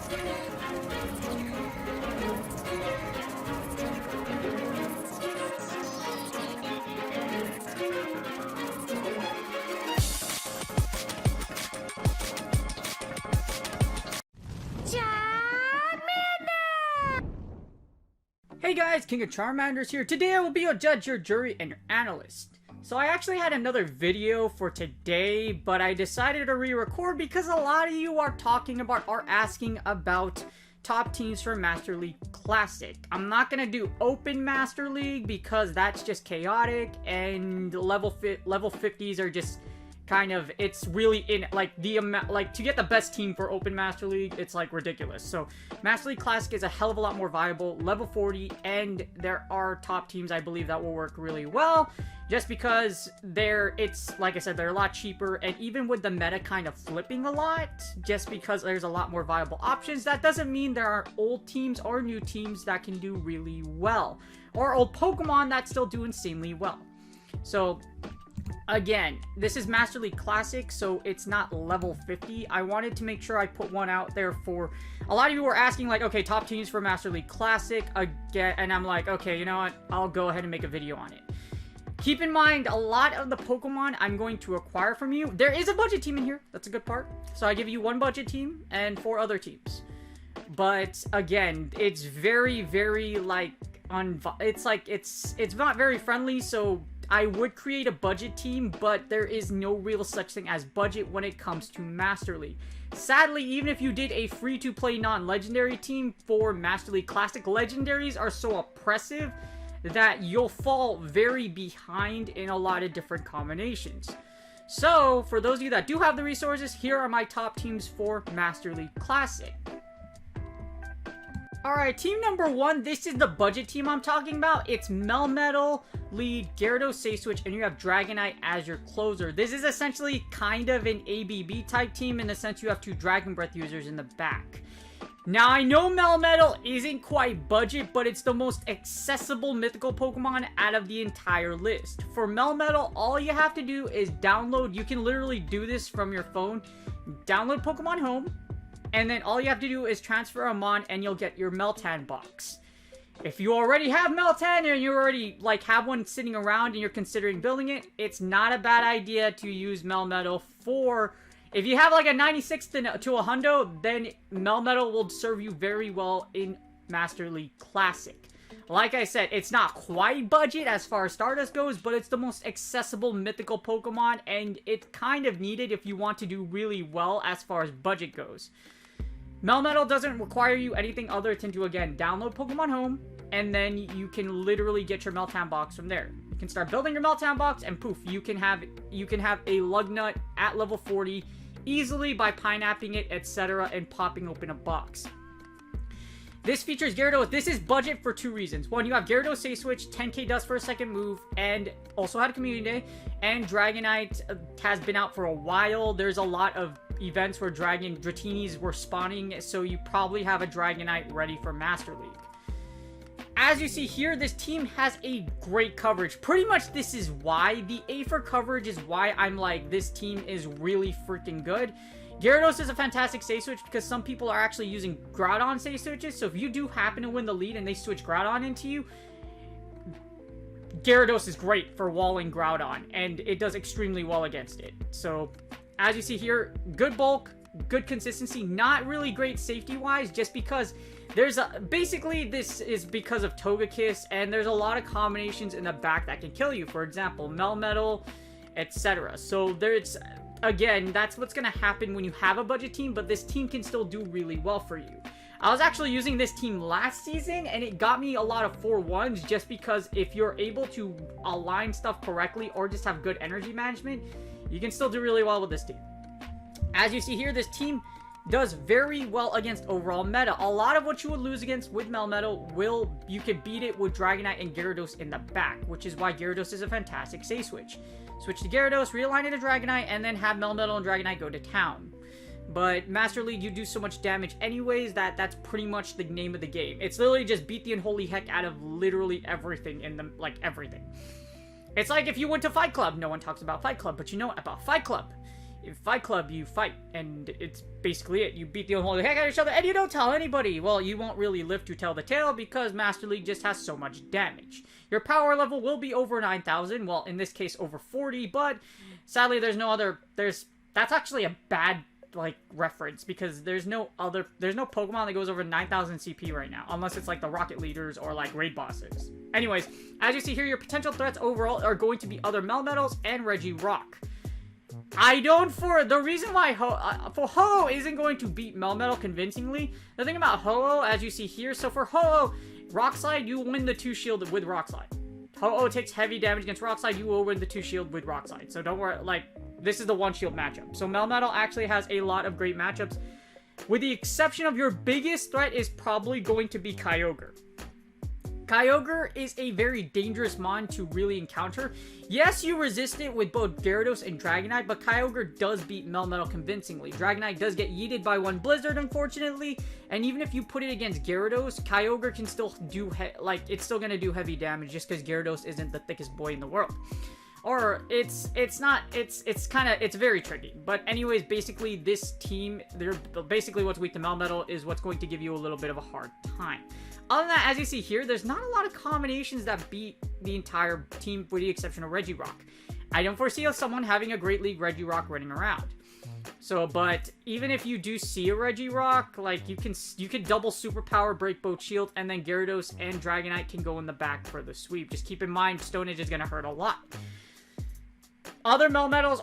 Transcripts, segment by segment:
Hey guys, King of Charmanders here. Today I will be your judge, your jury, and your analyst. So I actually had another video for today, but I decided to re-record because a lot of you are asking about top teams for Master League Classic. I'm not gonna do Open Master League because that's just chaotic, and level 50s are just kind of, it's really in, like, the amount, like, to get the best team for Open Master League, it's, like, ridiculous. So, Master League Classic is a hell of a lot more viable, level 40, and there are top teams, I believe, that will work really well, just because it's, like I said, they're a lot cheaper, and even with the meta kind of flipping a lot, just because there's a lot more viable options, that doesn't mean there are old teams or new teams that can do really well, or old Pokemon that still do insanely well. So, again, this is Master League Classic, so it's not level 50. I wanted to make sure I put one out there for... A lot of you were asking, like, okay, top teams for Master League Classic, again, and I'm like, okay, you know what? I'll go ahead and make a video on it. Keep in mind, a lot of the Pokemon I'm going to acquire from you, there is a budget team in here. That's a good part. So I give you one budget team and 4 other teams. But, again, it's very, very, like, it's not very friendly, so... I would create a budget team, but there is no real such thing as budget when it comes to Master League. Sadly, even if you did a free-to-play non-legendary team for Master League Classic, legendaries are so oppressive that you'll fall very behind in a lot of different combinations. So, for those of you that do have the resources, here are my top teams for Master League Classic. Alright, team number 1, this is the budget team I'm talking about. It's Melmetal, lead, Gyarados, Saswitch, and you have Dragonite as your closer. This is essentially kind of an ABB type team in the sense you have 2 Dragon Breath users in the back. Now, I know Melmetal isn't quite budget, but it's the most accessible mythical Pokemon out of the entire list. For Melmetal, all you have to do is download, you can literally do this from your phone, download Pokemon Home, and then all you have to do is transfer them on and you'll get your Meltan box. If you already have Meltan and you already like have one sitting around and you're considering building it, it's not a bad idea to use Melmetal for... If you have like a 96 to a hundo, then Melmetal will serve you very well in Master League Classic. Like I said, it's not quite budget as far as Stardust goes, but it's the most accessible mythical Pokemon, and it's kind of needed if you want to do really well as far as budget goes. Melmetal doesn't require you anything other than to, again, download Pokemon Home, and then you can literally get your Meltan box from there. You can start building your Meltan box, and poof, you can have a Lugnut at level 40 easily by pineapping it, etc., and popping open a box. This features Gyarados. This is budget for 2 reasons. One, you have Gyarados Saswitch, 10k dust for a second move, and also had a Community Day, and Dragonite has been out for a while. There's a lot of events where Dratinis were spawning, so you probably have a Dragonite ready for Master League. As you see here, this team has a great coverage. Pretty much this is why. The A for coverage is why I'm like, this team is really freaking good. Gyarados is a fantastic Saswitch because some people are actually using Groudon Saswitches, so if you do happen to win the lead and they switch Groudon into you, Gyarados is great for walling Groudon, and it does extremely well against it. So, as you see here, good bulk, good consistency, not really great safety-wise, just because there's basically this is because of Togekiss, and there's a lot of combinations in the back that can kill you. For example, Melmetal, etc. So there's, again, that's what's going to happen when you have a budget team, but this team can still do really well for you. I was actually using this team last season, and it got me a lot of 4-1s just because if you're able to align stuff correctly or just have good energy management, you can still do really well with this team. As you see here, this team does very well against overall meta. A lot of what you would lose against with Melmetal you could beat it with Dragonite and Gyarados in the back, which is why Gyarados is a fantastic safe switch. Switch to Gyarados, realign it to Dragonite, and then have Melmetal and Dragonite go to town. But Master League, you do so much damage anyways that that's pretty much the name of the game. It's literally just beat the unholy heck out of literally everything in the, like, everything. It's like if you went to Fight Club. No one talks about Fight Club, but you know about Fight Club. Fight Club, you fight, and it's basically it. You beat the whole heck out of each other, and you don't tell anybody. Well, you won't really live to tell the tale because Master League just has so much damage. Your power level will be over 9,000. Well, in this case, over 40. But sadly, there's no other. That's actually a bad reference because there's no Pokemon that goes over 9,000 CP right now, unless it's like the Rocket Leaders or like raid bosses. Anyways, as you see here, your potential threats overall are going to be other Melmetals and Regirock. The reason why Ho-Oh isn't going to beat Melmetal convincingly, the thing about Ho-Oh, as you see here, so for Ho-Oh, Rock Slide, you win the 2 shield with Rock Slide. Ho-Oh takes heavy damage against Rock Slide, you will win the 2 shield with Rock Slide. So don't worry, this is the 1 shield matchup. So Melmetal actually has a lot of great matchups, with the exception of your biggest threat is probably going to be Kyogre. Kyogre is a very dangerous mon to really encounter. Yes, you resist it with both Gyarados and Dragonite, but Kyogre does beat Melmetal convincingly. Dragonite does get yeeted by 1 Blizzard, unfortunately, and even if you put it against Gyarados, Kyogre can still do, it's still gonna do heavy damage just because Gyarados isn't the thickest boy in the world. Or, it's very tricky. But anyways, basically, this team, basically what's weak to Melmetal is what's going to give you a little bit of a hard time. Other than that, as you see here, there's not a lot of combinations that beat the entire team with the exception of Regirock. I don't foresee someone having a Great League Regirock running around. So, but even if you do see a Regirock, you can double Superpower, break both shield, and then Gyarados and Dragonite can go in the back for the sweep. Just keep in mind, Stone Edge is going to hurt a lot. Other Melmetals,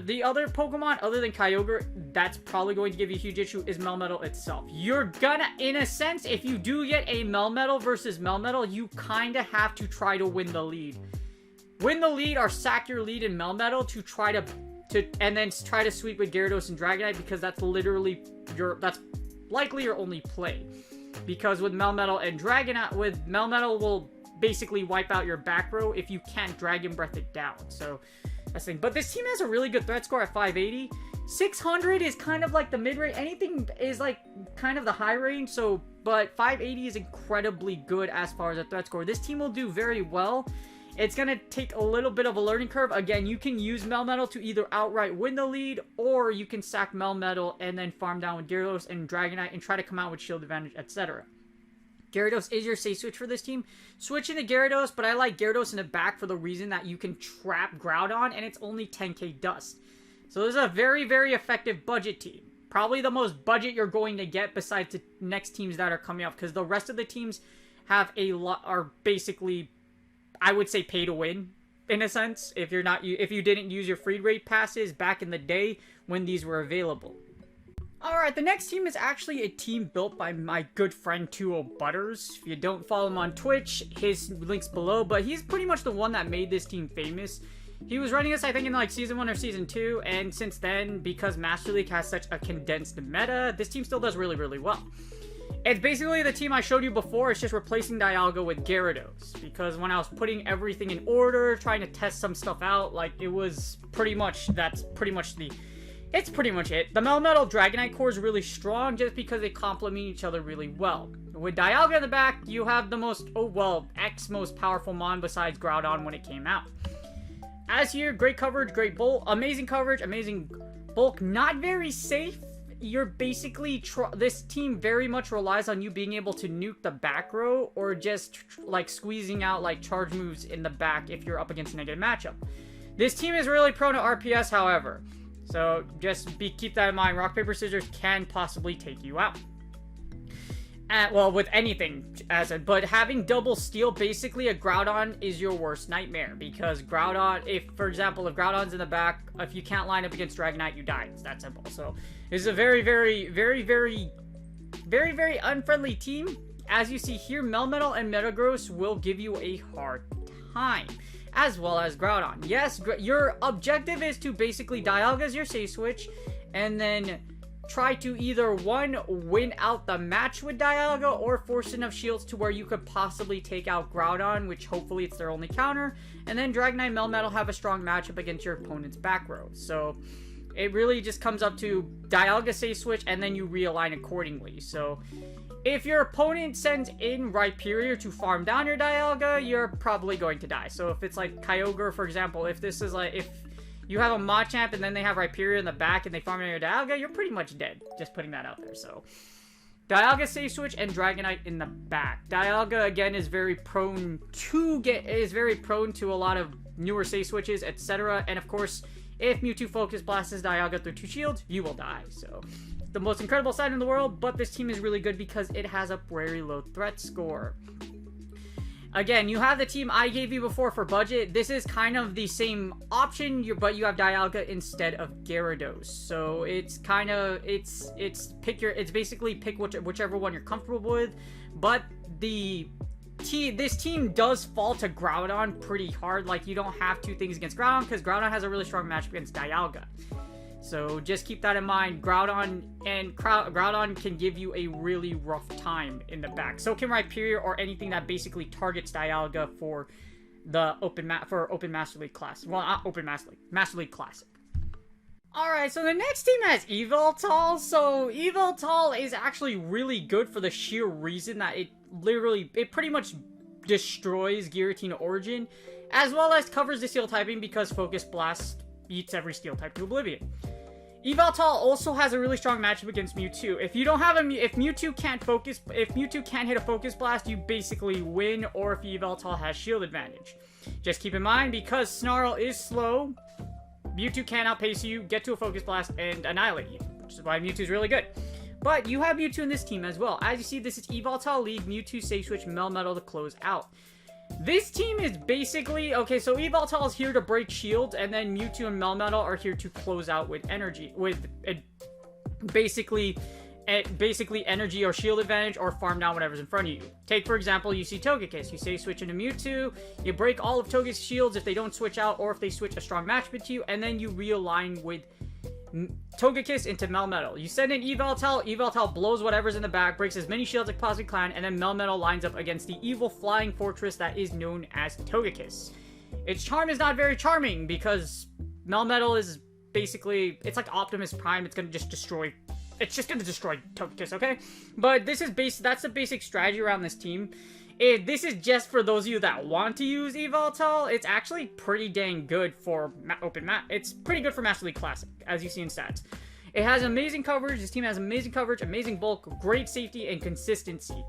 the other Pokemon other than Kyogre, that's probably going to give you a huge issue is Melmetal itself. You're gonna, in a sense, if you do get a Melmetal versus Melmetal, you kind of have to try to win the lead. Win the lead or sack your lead in Melmetal and then try to sweep with Gyarados and Dragonite because that's literally that's likely your only play. Because with Melmetal and Dragonite, Melmetal will basically wipe out your back row if you can't Dragon Breath it down. So that's the thing. But this team has a really good threat score at 580. 600 is kind of like the mid-range. Anything is like kind of the high range. So, but 580 is incredibly good as far as a threat score. This team will do very well. It's going to take a little bit of a learning curve. Again, you can use Melmetal to either outright win the lead, or you can sack Melmetal and then farm down with Gyarados and Dragonite and try to come out with shield advantage, etc. Gyarados is your safe switch for this team. Switch into Gyarados, but I like Gyarados in the back for the reason that you can trap Groudon, and it's only 10k dust. So this is a very, very effective budget team. Probably the most budget you're going to get besides the next teams that are coming up, because the rest of the teams have are basically, I would say, pay to win, in a sense, if you didn't use your free rate passes back in the day when these were available. Alright, the next team is actually a team built by my good friend 2O Butters. If you don't follow him on Twitch, his link's below, but he's pretty much the one that made this team famous. He was running this, I think, in like Season 1 or Season 2, and since then, because Master League has such a condensed meta, this team still does really, really well. It's basically the team I showed you before, it's just replacing Dialga with Gyarados, because when I was putting everything in order, trying to test some stuff out, it was pretty much, it's pretty much it. The Melmetal Dragonite core is really strong just because they complement each other really well. With Dialga in the back, you have the most powerful mon besides Groudon when it came out. As here, great coverage, great bulk, amazing coverage, amazing bulk, not very safe. You're basically, this team very much relies on you being able to nuke the back row or just squeezing out charge moves in the back if you're up against a negative matchup. This team is really prone to RPS, however. So just keep that in mind. Rock, paper, scissors can possibly take you out. Well, with anything, but having double steal, basically a Groudon is your worst nightmare. Because Groudon, for example, if Groudon's in the back, if you can't line up against Dragonite, you die. It's that simple. So this is a very, very, very, very, very, very unfriendly team. As you see here, Melmetal and Metagross will give you a hard time, as well as Groudon. Yes, your objective is to basically Dialga as your safe switch, and then try to either, one, win out the match with Dialga, or force enough shields to where you could possibly take out Groudon, which hopefully it's their only counter, and then Dragonite and Melmetal have a strong matchup against your opponent's back row. So it really just comes up to Dialga safe switch, and then you realign accordingly. So if your opponent sends in Rhyperior to farm down your Dialga, you're probably going to die. So if it's like Kyogre, for example, if you have a Machamp and then they have Rhyperior in the back and they farm your Dialga, you're pretty much dead. Just putting that out there, so. Dialga Safe Switch and Dragonite in the back. Dialga, again, is very prone to a lot of newer Safe Switches, etc. And of course, if Mewtwo Focus blasts Dialga through 2 shields, you will die, so. The most incredible side in the world, but this team is really good because it has a very low threat score. Again, you have the team I gave you before for budget. This is kind of the same option, but you have Dialga instead of Gyarados. So it's kind of, it's basically pick whichever one you're comfortable with. But this team does fall to Groudon pretty hard. Like, you don't have 2 things against Groudon because Groudon has a really strong match against Dialga. So just keep that in mind. Groudon can give you a really rough time in the back. So can Rhyperior or anything that basically targets Dialga for the Open Master League Classic. Well, not Open Master League, Master League Classic. Alright, so the next team has Yveltal. So Yveltal is actually really good for the sheer reason that it pretty much destroys Giratina Origin, as well as covers the Steel typing because Focus Blast beats every Steel type to oblivion. Yveltal also has a really strong matchup against Mewtwo. If Mewtwo can't hit a Focus Blast, you basically win, or if Yveltal has shield advantage. Just keep in mind, because Snarl is slow, Mewtwo can outpace you, get to a Focus Blast, and annihilate you, which is why Mewtwo is really good. But you have Mewtwo in this team as well. As you see, this is Yveltal League, Mewtwo Safe Switch, Melmetal to close out. This team is basically, okay, so Yveltal is here to break shields, and then Mewtwo and Melmetal are here to close out with energy, basically energy or shield advantage, or farm down whatever's in front of you. Take, for example, you see Togekiss. You say switch into Mewtwo, you break all of Togekiss' shields if they don't switch out, or if they switch a strong match to you, and then you realign with Togekiss into Melmetal. You send in Yveltal blows whatever's in the back, breaks as many shields as possibly can, and then Melmetal lines up against the evil flying fortress that is known as Togekiss. Its charm is not very charming because Melmetal is basically, it's like Optimus Prime. It's just gonna destroy Togekiss, okay? But that's the basic strategy around this team. This is just for those of you that want to use Yveltal. It's actually pretty dang good for it's pretty good for Master League Classic, as you see in stats. It has amazing coverage. This team has amazing coverage, amazing bulk, great safety, and consistency.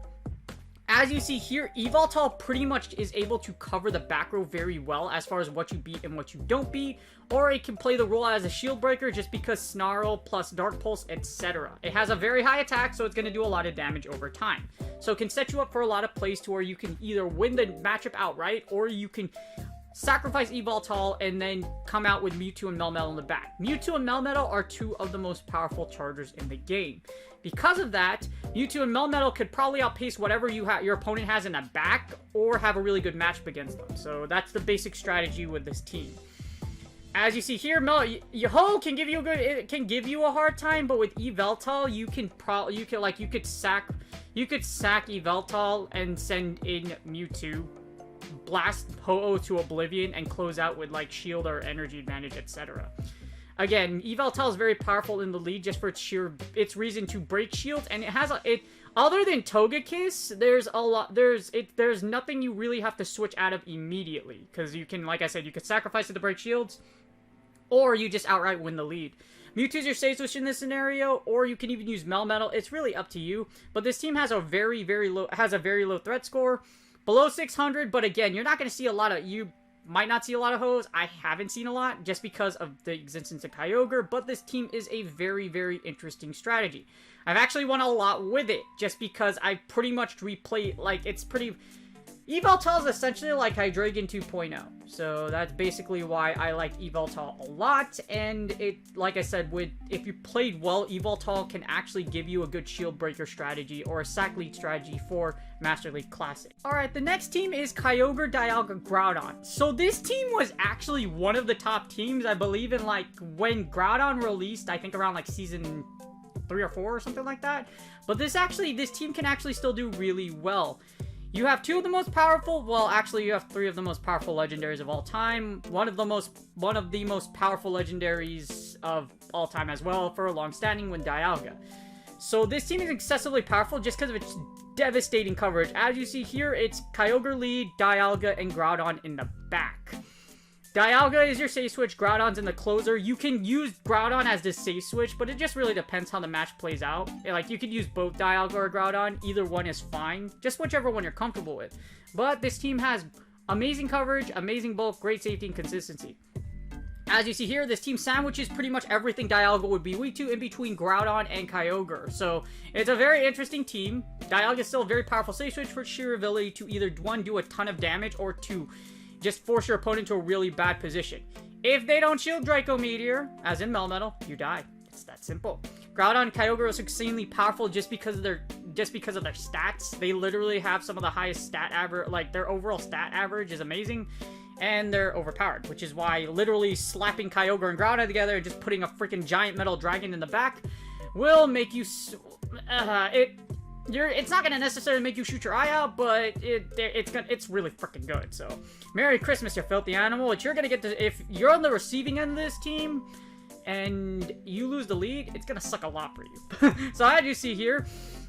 As you see here, Yveltal pretty much is able to cover the back row very well as far as what you beat and what you don't beat, or it can play the role as a shield breaker just because Snarl plus Dark Pulse, etc. It has a very high attack, so it's going to do a lot of damage over time. So it can set you up for a lot of plays to where you can either win the matchup outright, or you can sacrifice Yveltal and then come out with Mewtwo and Melmetal in the back. Mewtwo and Melmetal are 2 of the most powerful chargers in the game. Because of that, Mewtwo and Melmetal could probably outpace whatever your opponent has in the back, or have a really good matchup against them. So that's the basic strategy with this team. As you see here, Ho can give you a hard time, but with Yveltal, you could sack Yveltal and send in Mewtwo, blast Ho-Oh to oblivion, and close out with like shield or energy advantage, etc. Again, Yveltal is very powerful in the lead just for its reason to break shields, and other than Togekiss, there's nothing you really have to switch out of immediately, because you can, like I said, you could sacrifice it to break shields, or you just outright win the lead. Mewtwo's your safe switch in this scenario, or you can even use Melmetal. It's really up to you, but this team has a very low threat score, below 600, but again, you're not going to see a lot of, you might not see a lot of Hoes. I haven't seen a lot just because of the existence of Kyogre, but this team is a very, very interesting strategy. I've actually won a lot with it just because I pretty much replayed, like, it's pretty... Yveltal is essentially like Hydreigon 2.0, so that's basically why I like Yveltal a lot, and like I said, if you played well, Yveltal can actually give you a good shield breaker strategy or a sack lead strategy for Master League Classic. Alright, the next team is Kyogre, Dialga, Groudon. So this team was actually one of the top teams, I believe, in like when Groudon released, I think around like season 3 or 4 or something like that. But this team can actually still do really well. You have 2 of the most powerful, well, actually you have 3 of the most powerful legendaries of all time. One of the most powerful legendaries of all time as well for a long-standing with Dialga. So this team is excessively powerful just because of its devastating coverage. As you see here, it's Kyogre lead, Dialga, and Groudon in the back. Dialga is your safe switch, Groudon's in the closer. You can use Groudon as the safe switch, but it just really depends how the match plays out. Like, you could use both Dialga or Groudon. Either one is fine. Just whichever one you're comfortable with. But this team has amazing coverage, amazing bulk, great safety, and consistency. As you see here, this team sandwiches pretty much everything Dialga would be weak to in between Groudon and Kyogre. So, it's a very interesting team. Dialga is still a very powerful safe switch for sheer ability to either, one, do a ton of damage, or two, just force your opponent to a really bad position. If they don't shield Draco Meteor, as in Melmetal, you die. It's that simple. Groudon and Kyogre are extremely powerful just because of their stats. They literally have some of the highest stat average, like their overall stat average is amazing, and they're overpowered, which is why literally slapping Kyogre and Groudon together and just putting a freaking giant metal dragon in the back will make you it's not gonna necessarily make you shoot your eye out, but it's really freaking good. So, Merry Christmas, you filthy animal. What you're gonna get to, if you're on the receiving end of this team and you lose the lead, it's gonna suck a lot for you. So, as you see here,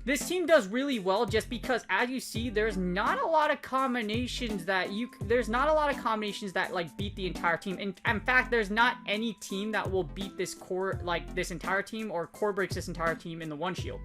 this team does really well just because, as you see, there's not a lot of combinations that like beat the entire team. In fact, there's not any team that will beat this this entire team, or core breaks this entire team in the one shield.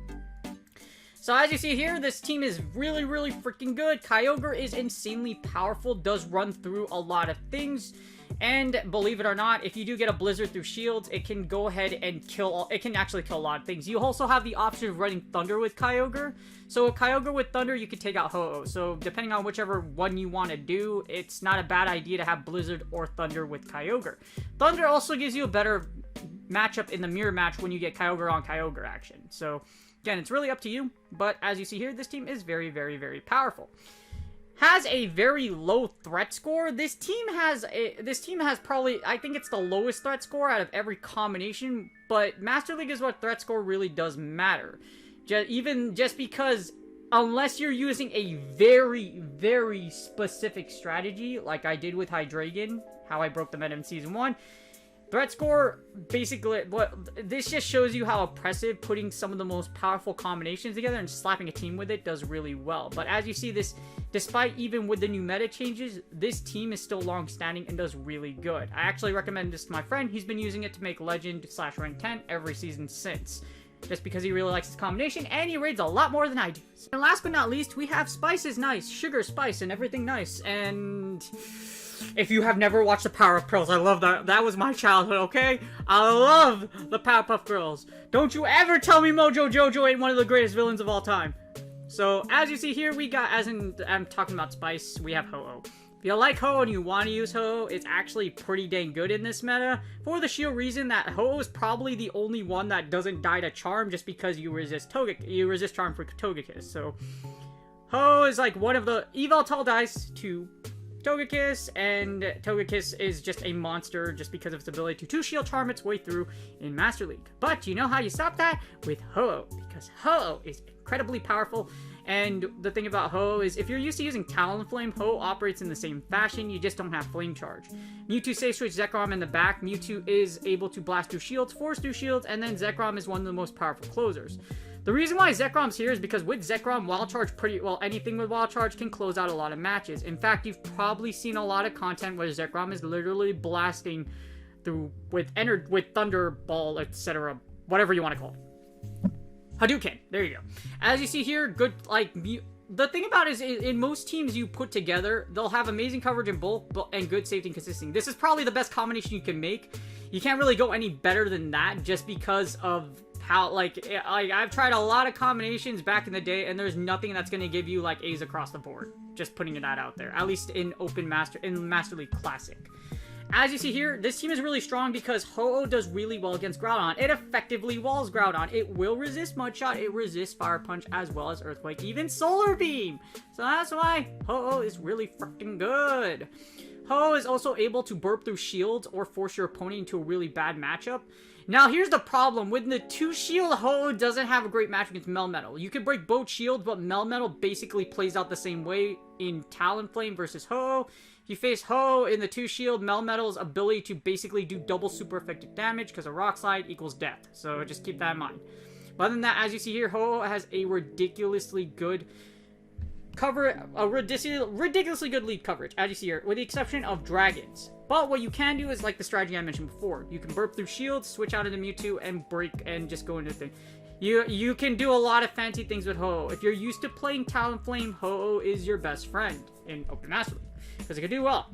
So as you see here, this team is really, really freaking good. Kyogre is insanely powerful, does run through a lot of things. And believe it or not, if you do get a Blizzard through shields, it can go ahead and it can actually kill a lot of things. You also have the option of running Thunder with Kyogre. So with Kyogre with Thunder, you can take out Ho-Oh. So depending on whichever one you want to do, it's not a bad idea to have Blizzard or Thunder with Kyogre. Thunder also gives you a better matchup in the mirror match when you get Kyogre on Kyogre action. So again, it's really up to you, but as you see here, this team is very, very, very powerful. Has a very low threat score. This team has probably, I think it's the lowest threat score out of every combination, but Master League is what threat score really does matter. Just because, unless you're using a very, very specific strategy, like I did with Hydreigon, how I broke the meta in Season 1, threat score, basically, this just shows you how oppressive putting some of the most powerful combinations together and slapping a team with it does really well. But as you see, this, despite even with the new meta changes, this team is still long-standing and does really good. I actually recommend this to my friend. He's been using it to make Legend/Rank 10 every season since, just because he really likes this combination, and he raids a lot more than I do. And last but not least, we have Spice is nice, sugar, spice, and everything nice, and if you have never watched the Powerpuff Girls, I love that. That was my childhood, okay? I love the Powerpuff Girls. Don't you ever tell me Mojo Jojo ain't one of the greatest villains of all time. So, as you see here, we got, I'm talking about Spice, we have Ho-Oh. If you like Ho-Oh and you want to use Ho-Oh, it's actually pretty dang good in this meta, for the sheer reason that Ho-Oh is probably the only one that doesn't die to Charm just because you resist Charm for Togekiss. So, Ho-Oh is like one of the Yveltal dies to Togekiss, and Togekiss is just a monster just because of its ability to shield charm its way through in Master League. But you know how you stop that? With Ho-Oh, because Ho-Oh is incredibly powerful. And the thing about Ho-Oh is, if you're used to using Talonflame, Ho-Oh operates in the same fashion, you just don't have Flame Charge. Mewtwo safe switch Zekrom in the back. Mewtwo is able to blast through shields, force through shields, and then Zekrom is one of the most powerful closers. The reason why Zekrom's here is because with Zekrom, Wild Charge anything with Wild Charge can close out a lot of matches. In fact, you've probably seen a lot of content where Zekrom is literally blasting through with Thunder Ball, etc. Whatever you want to call it. Hadouken. There you go. As you see here, good, like, the thing about it is, in most teams you put together, they'll have amazing coverage in bulk and good safety and consistency. This is probably the best combination you can make. You can't really go any better than that just because of how, like, I've tried a lot of combinations back in the day, and there's nothing that's going to give you, like, A's across the board. Just putting that out there. At least in Master League Classic. As you see here, this team is really strong because Ho-Oh does really well against Groudon. It effectively walls Groudon. It will resist Mudshot, it resists Fire Punch, as well as Earthquake, even Solar Beam. So that's why Ho-Oh is really freaking good. Ho-Oh is also able to burp through shields or force your opponent into a really bad matchup. Now, here's the problem. With the 2-shield, Ho-Oh doesn't have a great match against Melmetal. You can break both shields, but Melmetal basically plays out the same way in Talonflame versus Ho-Oh. If you face Ho-Oh in the 2-shield, Melmetal's ability to basically do double super effective damage because a Rock Slide equals death. So just keep that in mind. But other than that, as you see here, Ho-Oh has a ridiculously good cover a ridiculously good lead coverage, as you see here, with the exception of dragons. But what you can do is like the strategy I mentioned before. You can burp through shields, switch out into Mewtwo, and break and just go into the thing. You can do a lot of fancy things with Ho-Oh. If you're used to playing Talonflame, Ho-Oh is your best friend in Open Master League, because it can do well.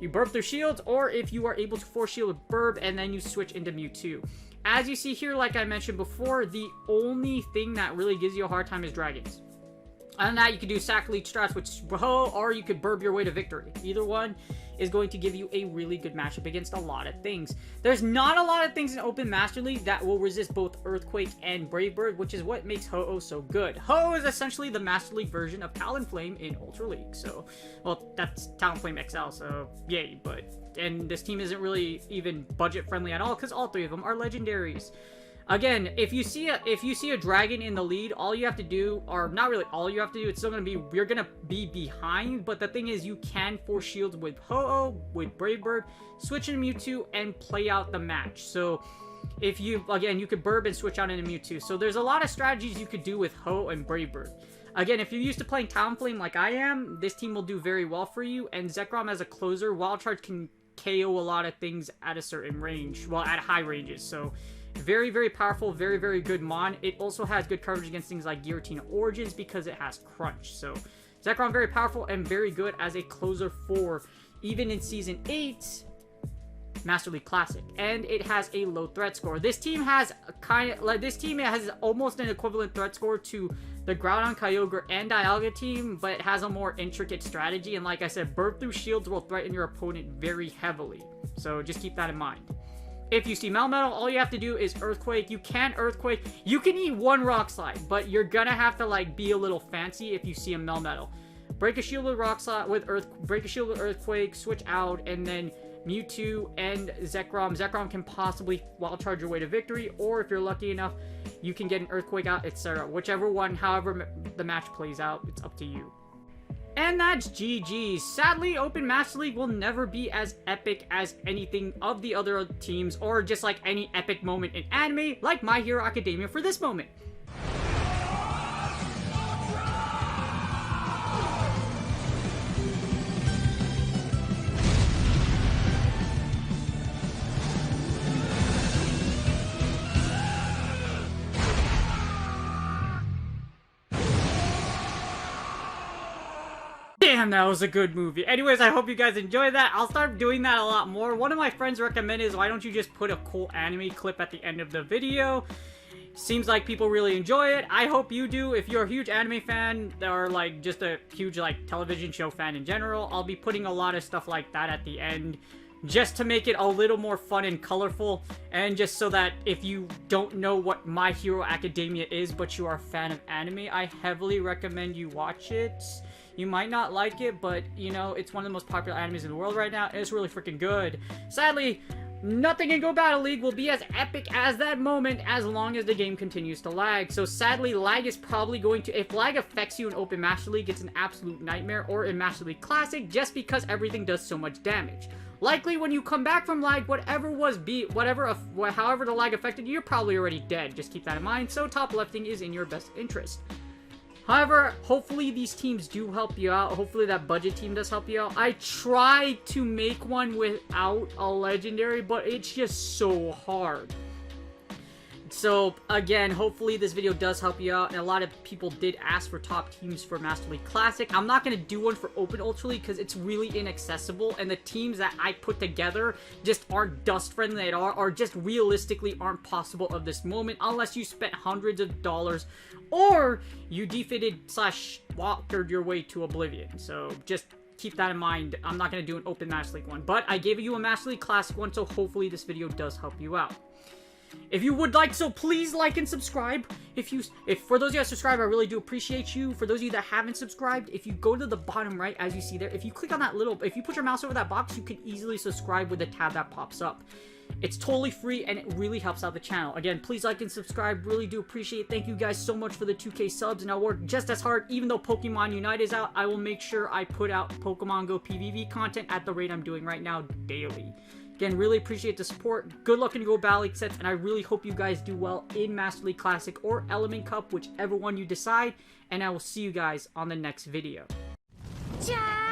You burp through shields, or if you are able to force shield with burp, and then you switch into Mewtwo. As you see here, like I mentioned before, the only thing that really gives you a hard time is dragons. Other than that, you can do sack lead strats with Ho, or you could burb your way to victory. Either one is going to give you a really good matchup against a lot of things. There's not a lot of things in Open Master League that will resist both Earthquake and Brave Bird, which is what makes Ho-Oh so good. Ho-Oh is essentially the Master League version of Talonflame in Ultra League. So, well, that's Talonflame XL, so yay, and this team isn't really even budget friendly at all because all three of them are legendaries. Again, if you see a dragon in the lead, all you have to do, or not really all you have to do, it's still gonna be, you're gonna be behind, but the thing is you can force shields with Ho-Oh, with Brave Bird, switch into Mewtwo, and play out the match. So if you, again, you could burb and switch out into Mewtwo. So there's a lot of strategies you could do with Ho and Brave Bird. Again, if you're used to playing Talonflame like I am, this team will do very well for you, and Zekrom as a closer, Wild Charge can KO a lot of things at a certain range, well, at high ranges, so very, very powerful, very, very good mon. It also has good coverage against things like Giratina Origins because it has Crunch. So, Zekrom very powerful and very good as a closer for, even in Season 8, Master League Classic. And it has a low threat score. This team has has almost an equivalent threat score to the Groudon, Kyogre, and Dialga team, but it has a more intricate strategy. And like I said, burp through shields will threaten your opponent very heavily. So, just keep that in mind. If you see Melmetal, all you have to do is Earthquake. You can Earthquake. You can eat one Rock Slide, but you're gonna have to like be a little fancy if you see a Melmetal. Break a shield with Rock Slide break a shield with Earthquake, switch out, and then Mewtwo and Zekrom. Zekrom can possibly Wild Charge your way to victory, or if you're lucky enough, you can get an Earthquake out, etc. Whichever one, however the match plays out, it's up to you. And that's GG's. Sadly, Open Master League will never be as epic as anything of the other teams, or just like any epic moment in anime, like My Hero Academia for this moment. Damn, that was a good movie. Anyways, I hope you guys enjoyed that. I'll start doing that a lot more. One of my friends recommended is, why don't you just put a cool anime clip at the end of the video? Seems like people really enjoy it. I hope you do. If you're a huge anime fan, or like just a huge like television show fan in general, I'll be putting a lot of stuff like that at the end, just to make it a little more fun and colorful, and just so that if you don't know what My Hero Academia is, but you are a fan of anime, I heavily recommend you watch it. You might not like it, but, you know, it's one of the most popular animes in the world right now, and it's really freaking good. Sadly, nothing in Go Battle League will be as epic as that moment as long as the game continues to lag. So sadly, lag is probably going to, if lag affects you in Open Master League, it's an absolute nightmare, or in Master League Classic, just because everything does so much damage. Likely, when you come back from lag, however the lag affected you, you're probably already dead. Just keep that in mind, so top lefting is in your best interest. However, hopefully these teams do help you out. Hopefully that budget team does help you out. I tried to make one without a legendary, but it's just so hard. So, again, hopefully this video does help you out, and a lot of people did ask for top teams for Master League Classic. I'm not going to do one for Open Ultra League because it's really inaccessible, and the teams that I put together just aren't dust-friendly at all, or just realistically aren't possible of this moment, unless you spent hundreds of dollars, or you defeated / walked your way to oblivion. So, just keep that in mind. I'm not going to do an Open Master League one, but I gave you a Master League Classic one, so hopefully this video does help you out. If you would like so, please like and subscribe. For those of you that subscribe, I really do appreciate you. For those of you that haven't subscribed, if you go to the bottom right, as you see there, if you click on that if you put your mouse over that box, you can easily subscribe with the tab that pops up. It's totally free, and it really helps out the channel. Again, please like and subscribe. Really do appreciate it. Thank you guys so much for the 2K subs, and I'll work just as hard. Even though Pokemon Unite is out, I will make sure I put out Pokemon Go PvP content at the rate I'm doing right now daily. Again, really appreciate the support. Good luck in your Battle League sets, and I really hope you guys do well in Master League Classic or Element Cup, whichever one you decide, and I will see you guys on the next video. Ciao!